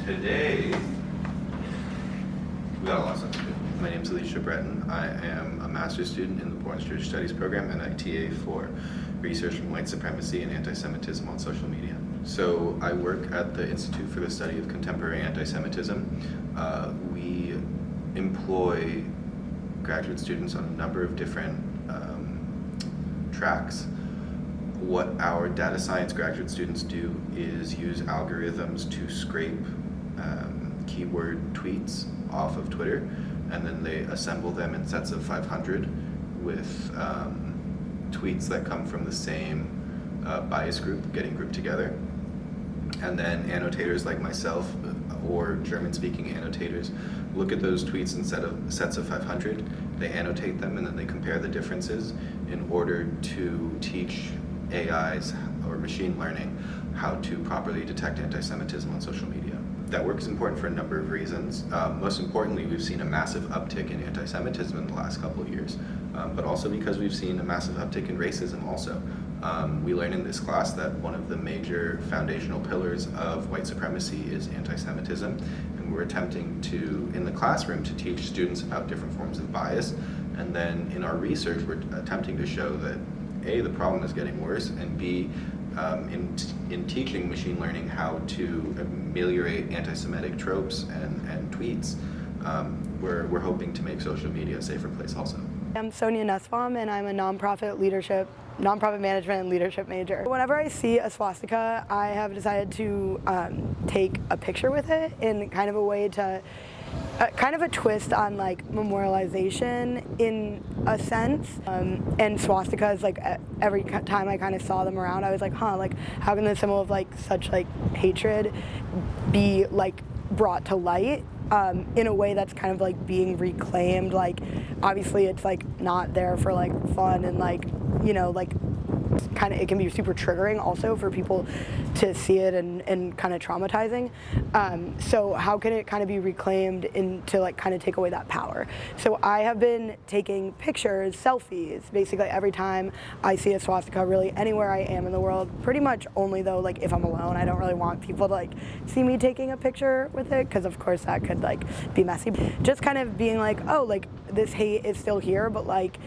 Today, we got a lot of stuff to do. My name is Alicia Breton. I am a master's student in the Born Jewish Studies program, and I TA for research on white supremacy and anti-Semitism on social media. So I work at the Institute for the Study of Contemporary Anti-Semitism. We employ graduate students on a number of different tracks. What our data science graduate students do is use algorithms to scrape keyword tweets off of Twitter, and then they assemble them in sets of 500 with tweets that come from the same bias group getting grouped together. And then annotators like myself or German-speaking annotators look at those tweets in sets of 500, they annotate them, and then they compare the differences in order to teach AIs or machine learning how to properly detect anti-Semitism on social media. That work is important for a number of reasons. Most importantly, we've seen a massive uptick in anti-Semitism in the last couple of years, but also because we've seen a massive uptick in racism also. We learn in this class that one of the major foundational pillars of white supremacy is anti-Semitism, and we're attempting to, in the classroom, to teach students about different forms of bias, and then in our research, we're attempting to show that A, the problem is getting worse, and B, in teaching machine learning how to ameliorate anti-Semitic tropes and tweets, we're hoping to make social media a safer place also. I'm Sonia Nusbaum, and I'm a nonprofit management and leadership major. Whenever I see a swastika, I have decided to take a picture with it in kind of a way to kind of a twist on like memorialization in a sense, and swastikas, like every time I kind of saw them around, I was like, like how can the symbol of like such like hatred be like brought to light in a way that's kind of like being reclaimed? Like obviously it's like not there for like fun and like, you know, like kind of, it can be super triggering also for people to see it and kind of traumatizing. So how can it kind of be reclaimed to like kind of take away that power? So I have been taking pictures, selfies, basically every time I see a swastika, really anywhere I am in the world, pretty much only though like if I'm alone. I don't really want people to like see me taking a picture with it, because of course that could like be messy. Just kind of being like, oh, like this hate is still here, but like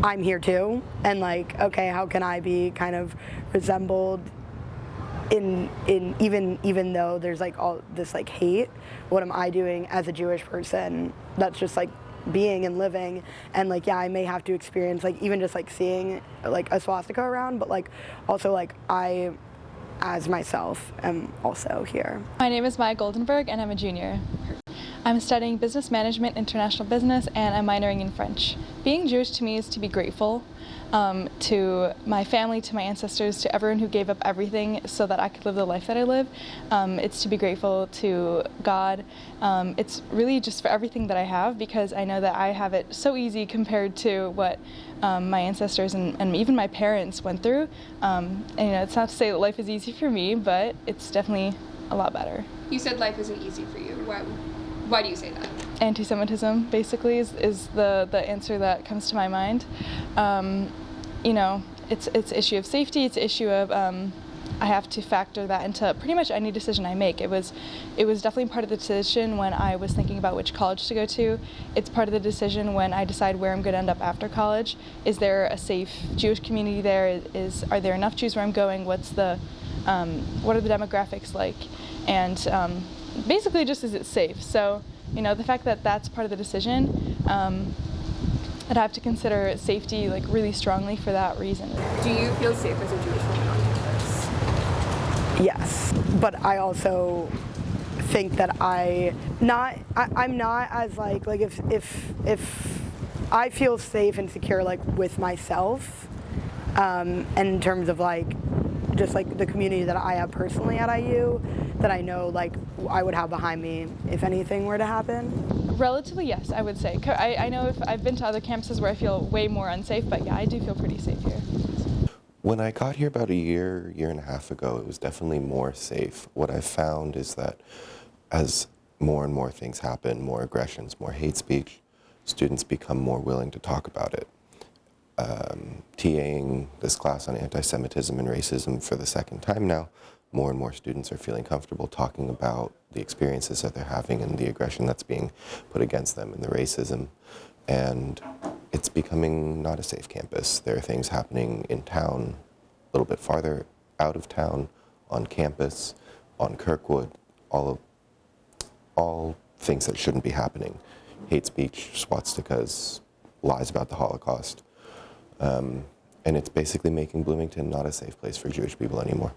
I'm here too, and like, okay, how can I be kind of resembled in even though there's like all this like hate, what am I doing as a Jewish person that's just like being and living, and like, yeah, I may have to experience like even just like seeing like a swastika around, but like also like I as myself am also here. My name is Maya Goldenberg, and I'm a junior. I'm studying business management, international business, and I'm minoring in French. Being Jewish to me is to be grateful to my family, to my ancestors, to everyone who gave up everything so that I could live the life that I live. It's to be grateful to God. It's really just for everything that I have, because I know that I have it so easy compared to what my ancestors and even my parents went through. And you know, it's not to say that life is easy for me, but it's definitely a lot better. You said life isn't easy for you. Why do you say that? Anti-Semitism, basically, is the answer that comes to my mind. You know, it's an issue of safety. It's an issue of I have to factor that into pretty much any decision I make. It was definitely part of the decision when I was thinking about which college to go to. It's part of the decision when I decide where I'm going to end up after college. Is there a safe Jewish community there? Are there enough Jews where I'm going? What are the demographics like? And basically just is it safe? So, you know, the fact that that's part of the decision, I'd have to consider safety like really strongly for that reason. Do you feel safe as a Jewish woman on campus? Yes, but I also think that I'm not as like if I feel safe and secure like with myself, and in terms of like just like the community that I have personally at IU, that I know like I would have behind me if anything were to happen. Relatively, yes, I would say. I know if I've been to other campuses where I feel way more unsafe, but yeah, I do feel pretty safe here. When I got here about a year and a half ago, it was definitely more safe. What I've found is that as more and more things happen, more aggressions, more hate speech, students become more willing to talk about it. TAing this class on anti-Semitism and racism for the second time now, more and more students are feeling comfortable talking about the experiences that they're having and the aggression that's being put against them and the racism. And it's becoming not a safe campus. There are things happening in town, a little bit farther out of town, on campus, on Kirkwood, all things that shouldn't be happening. Hate speech, swastikas, lies about the Holocaust. And it's basically making Bloomington not a safe place for Jewish people anymore.